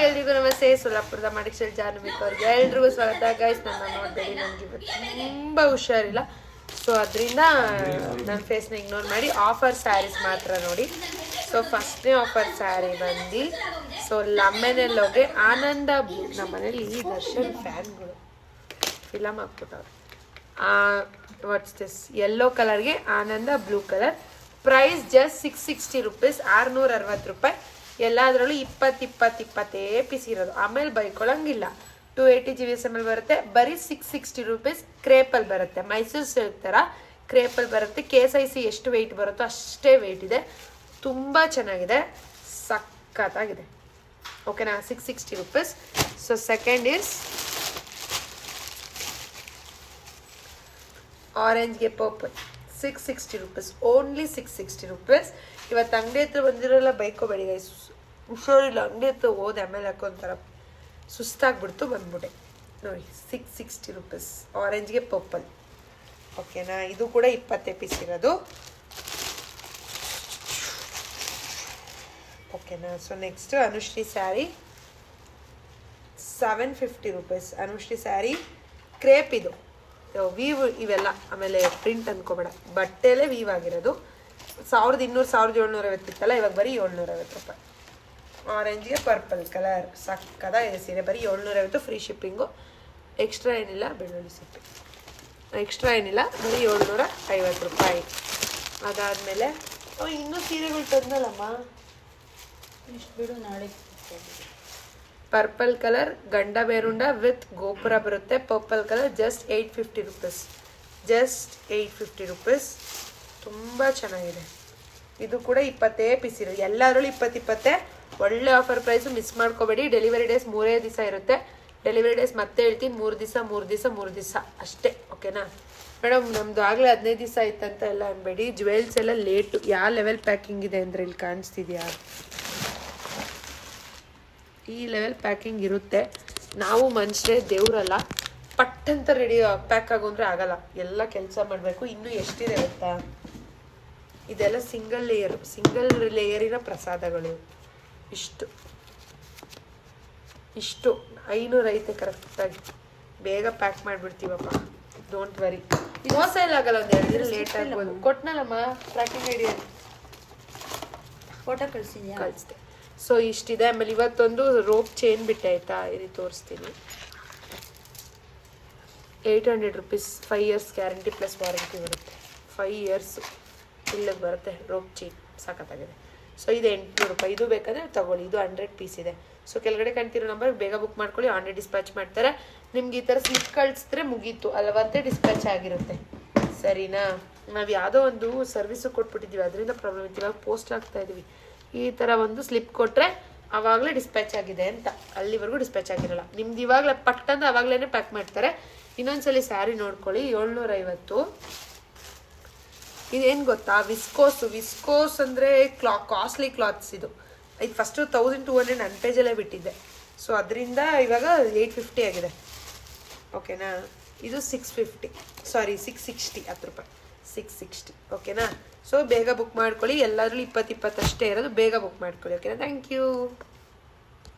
ಎಲ್ರಿಗೂ ನಮಸ್ತೆ. ಸೋಲಾಪುರದ ಮಡಿಕೇರಿ ಜಾಹ್ನವಿ ಅವ್ರಿಗೆ ಎಲ್ರಿಗೂ ಸ್ವಾಗತ. ಗೈಸ್, ನನ್ನ ನೋಡಬೇಡಿ, ನನಗೆ ತುಂಬ ಹುಷಾರಿಲ್ಲ. ಸೊ ಅದರಿಂದ ನನ್ನ ಫೇಸ್ನ ಇಗ್ನೋರ್ ಮಾಡಿ ಆಫರ್ ಸ್ಯಾರೀಸ್ ಮಾತ್ರ ನೋಡಿ. ಸೊ ಫಸ್ಟ್ನೇ ಆಫರ್ ಸ್ಯಾರಿ ಬಂದು ಸೊ ಲಮ್ಮೆನೆಲ್ಲೋಗೆ ಆನಂದ ಬ್ಲೂ. ನಮ್ಮ ಮನೇಲಿ ಈ ದರ್ಶನ್ ಫ್ಯಾನ್ಗಳು ಫಿಲಮ್ ಹಾಕ್ಬಿಟ್ಟವ್ರು. ವಾಟ್ಸ್ ದಿಸ್ ಯೆಲ್ಲೋ ಕಲರ್ಗೆ ಆನಂದ blue colour. Price just 660 rupees, 660 ರೂಪಾಯಿ. ಎಲ್ಲದರಲ್ಲೂ 20 ಪೀಸ್ ಇರೋದು. ಆಮೇಲೆ ಬೈಕೊಳ್ಳಂಗಿಲ್ಲ. 280 GSM ಬರುತ್ತೆ. ಬರೀ 660 ರೂಪೀಸ್. ಕ್ರೇಪಲ್ಲಿ ಬರುತ್ತೆ, ಮೈಸೂರು ಸಿಲ್ಕ್ ಥರ ಕ್ರೇಪಲ್ಲಿ ಬರುತ್ತೆ. KSIC ಎಷ್ಟು ವೆಯ್ಟ್ ಬರುತ್ತೋ ಅಷ್ಟೇ ವೆಯ್ಟ್ ಇದೆ. ತುಂಬ ಚೆನ್ನಾಗಿದೆ, ಸಖತ್ತಾಗಿದೆ. ಓಕೆನಾ? 660 ರೂಪೀಸ್. ಸೊ ಸೆಕೆಂಡ್ ಇಸ್ ಆರೆಂಜ್ಗೆ ಪರ್ಪಲ್. 660 rupees, only 660 rupees. ಇವತ್ತು ಅಂಗಡಿ ಹತ್ರ ಬಂದಿರೋಲ್ಲ, ಬೈಕೋಬೇಡಿ ಗೈಸ್, ಹುಷಾರಿಲ್ಲ. ಅಂಗಡಿ ಹತ್ರ ಹೋದೆ, ಆಮೇಲೆ ಹಾಕೊಂತಾರ ಸುಸ್ತಾಗ್ಬಿಡ್ತು, ಬಂದ್ಬಿಟ್ಟೆ ನೋಡಿ. 660 ರೂಪೀಸ್ ಆರೆಂಜ್ಗೆ ಪರ್ಪಲ್. ಓಕೆನಾ? ಇದು ಕೂಡ 20 ಪೀಸ್ ಇರೋದು. ಓಕೆನಾ? So next Anushree sari 750 rupees. Anushree sari crepe, ಇದು ವೀವ್ ಇವೆಲ್ಲ, ಆಮೇಲೆ ಪ್ರಿಂಟ್ ಅನ್ಕೋಬೇಡ, ಬಟ್ಟೆಲೇ ವೀವ್ ಆಗಿರೋದು. 1200 1750 ಇತ್ತಲ್ಲ, ಇವಾಗ ಬರೀ 750 ರೂಪಾಯಿ. ಆರೆಂಜ್ಗೆ ಪರ್ಪಲ್ ಕಲರ್, ಸಕ್ಕದಾಗಿದೆ ಸೀರೆ. ಬರೀ 750, ಫ್ರೀ ಶಿಪ್ಪಿಂಗು. ಎಕ್ಸ್ಟ್ರಾ ಏನಿಲ್ಲ, ಬೆಳ್ಳುಳ್ಳಿ ಸಿಪ್ಪೆ ಎಕ್ಸ್ಟ್ರಾ ಏನಿಲ್ಲ, ಬರೀ 750 ರೂಪಾಯಿ. ಅದಾದಮೇಲೆ ಇನ್ನೂ ಸೀರೆಗಳು ತಂದಲ್ಲಮ್ಮ, ಇಷ್ಟು ಬಿಡು, ನಾಳೆ. ಪರ್ಪಲ್ ಕಲರ್ ಗಂಡ ಬೇರುಂಡ ವಿತ್ ಗೋಪುರ ಬರುತ್ತೆ. Purple colour just 850 rupees. Just 850 rupees. ತುಂಬ ಚೆನ್ನಾಗಿದೆ. ಇದು ಕೂಡ 20 ಪೀಸ್ ಇರೋದು. ಎಲ್ಲದರಲ್ಲೂ 20 ಒಳ್ಳೆ ಆಫರ್ ಪ್ರೈಸು. ಮಿಸ್ ಮಾಡ್ಕೋಬೇಡಿ. ಡೆಲಿವರಿ ಡೇಸ್ 3 ದಿವಸ ಇರುತ್ತೆ. ಡೆಲಿವರಿ ಡೇಸ್ ಮತ್ತೆ ಹೇಳ್ತೀನಿ, 3 ದಿವಸ ಅಷ್ಟೇ. ಓಕೆನಾ ಮೇಡಮ್? ನಮ್ಮದು ಆಗಲೇ 15 ದಿವಸ ಆಯ್ತಂತ ಎಲ್ಲ ಅನ್ಬೇಡಿ. ಜ್ಯುವೆಲ್ಸ್ ಎಲ್ಲ ಲೇಟು. ಯಾವ ಲೆವೆಲ್ ಪ್ಯಾಕಿಂಗ್ ಇದೆ ಅಂದರೆ ಇಲ್ಲಿ ಕಾಣಿಸ್ತಿದ್ಯಾ? ಈ ಲೆವೆಲ್ ಪ್ಯಾಕಿಂಗ್ ಇರುತ್ತೆ. ನಾವು ಮನುಷ್ಯರೇ, ದೇವರಲ್ಲ. ಪಟ್ಟಂತ ರೆಡಿ ಪ್ಯಾಕ್ ಆಗೋಂದ್ರೆ ಆಗಲ್ಲ, ಎಲ್ಲ ಕೆಲಸ ಮಾಡಬೇಕು. ಇನ್ನೂ ಎಷ್ಟಿದೆ ಗೊತ್ತಾ? ಇದೆಲ್ಲ ಸಿಂಗಲ್ ಲೇಯರಿನ ಪ್ರಸಾದಗಳು. ಇಷ್ಟು 500 ಐತೆ ಕರೆಕ್ಟಾಗಿ. ಬೇಗ ಪ್ಯಾಕ್ ಮಾಡಿಬಿಡ್ತೀವಪ್ಪ, ಡೋಂಟ್ ವರಿ. ಮೋಸ ಎಲ್ಲ ಆಗಲ್ಲ. ಒಂದು 2 ದಿನ ಲೇಟ್ ಆಗ್ಬೋದು. ಕೊಟ್ಟನಲ್ಲಮ್ಮ ಟ್ರ್ಯಾಕಿಂಗ್ ಐಡಿ, ಫೋಟೋ ಕಳಿಸ್ದೆ. ಸೊ ಇಷ್ಟಿದೆ. ಆಮೇಲೆ ಇವತ್ತೊಂದು ರೋಪ್ ಚೈನ್ ಬಿಟ್ಟೆ, ಆಯಿತಾ? ಇಲ್ಲಿ ತೋರಿಸ್ತೀನಿ. 800 rupees, 5 years guarantee plus warranty ಬರುತ್ತೆ. 5 ಇಯರ್ಸ್ ಇಲ್ಲಿಗೆ ಬರುತ್ತೆ ರೋಪ್ ಚೈನ್, ಸಖತ್ತಾಗಿದೆ. ಸೊ ಇದು 800 ರೂಪಾಯಿ. ಇದು ಬೇಕಾದರೆ ತಗೊಳ್ಳಿ. ಇದು 100 ಪೀಸ್ ಇದೆ. ಸೊ ಕೆಳಗಡೆ ಕಾಣ್ತಿರೋ ನಂಬರ್ ಬೇಗ ಬುಕ್ ಮಾಡ್ಕೊಳ್ಳಿ. ಆನ್ಲೈನ್ ಡಿಸ್ಪ್ಯಾಚ್ ಮಾಡ್ತಾರೆ. ನಿಮ್ಗೆ ಈ ಥರ ಸ್ಲಿಪ್ ಕಳಿಸಿದ್ರೆ ಮುಗೀತು, ಅಲ್ಲವಂತೆ ಡಿಸ್ಪ್ಯಾಚ್ ಆಗಿರುತ್ತೆ. ಸರಿನಾ? ನಾವು ಯಾವುದೋ ಒಂದು ಸರ್ವಿಸು ಕೊಟ್ಬಿಟ್ಟಿದ್ದೀವಿ, ಅದರಿಂದ ಪ್ರಾಬ್ಲಮ್ ಇತ್ತು. ಇವಾಗ ಪೋಸ್ಟ್ ಆಗ್ತಾ ಇದ್ದೀವಿ. ಈ ಥರ ಒಂದು ಸ್ಲಿಪ್ ಕೊಟ್ಟರೆ ಆವಾಗಲೇ ಡಿಸ್ಪ್ಯಾಚ್ ಆಗಿದೆ ಅಂತ. ಅಲ್ಲಿವರೆಗೂ ಡಿಸ್ಪ್ಯಾಚ್ ಆಗಿರಲ್ಲ. ನಿಮ್ದು ಇವಾಗಲೇ ಪಟ್ಟಂದು ಆವಾಗಲೇ ಪ್ಯಾಕ್ ಮಾಡ್ತಾರೆ. ಇನ್ನೊಂದ್ಸಲಿ ಸ್ಯಾರಿ ನೋಡ್ಕೊಳ್ಳಿ. 750. ಇದೇನು ಗೊತ್ತಾ? ವಿಸ್ಕೋಸ್ ಅಂದರೆ ಕಾಸ್ಟ್ಲಿ ಕ್ಲಾತ್ಸ್ ಇದು. ಫಸ್ಟು 1200 ನನ್ನ ಪೇಜಲ್ಲೇ ಬಿಟ್ಟಿದ್ದೆ. ಸೊ ಅದರಿಂದ ಇವಾಗ 850 ಆಗಿದೆ. ಓಕೆನಾ? ಇದು 660 10 ರೂಪಾಯಿ. 660. ಓಕೆನಾ? ಸೊ ಬೇಗ ಬುಕ್ ಮಾಡ್ಕೊಳ್ಳಿ. ಎಲ್ಲಾದ್ರೂ 20 ಅಷ್ಟೇ ಇರೋದು. ಬೇಗ ಬುಕ್ ಮಾಡ್ಕೊಳ್ಳಿ. ಓಕೆನಾ? Thank you.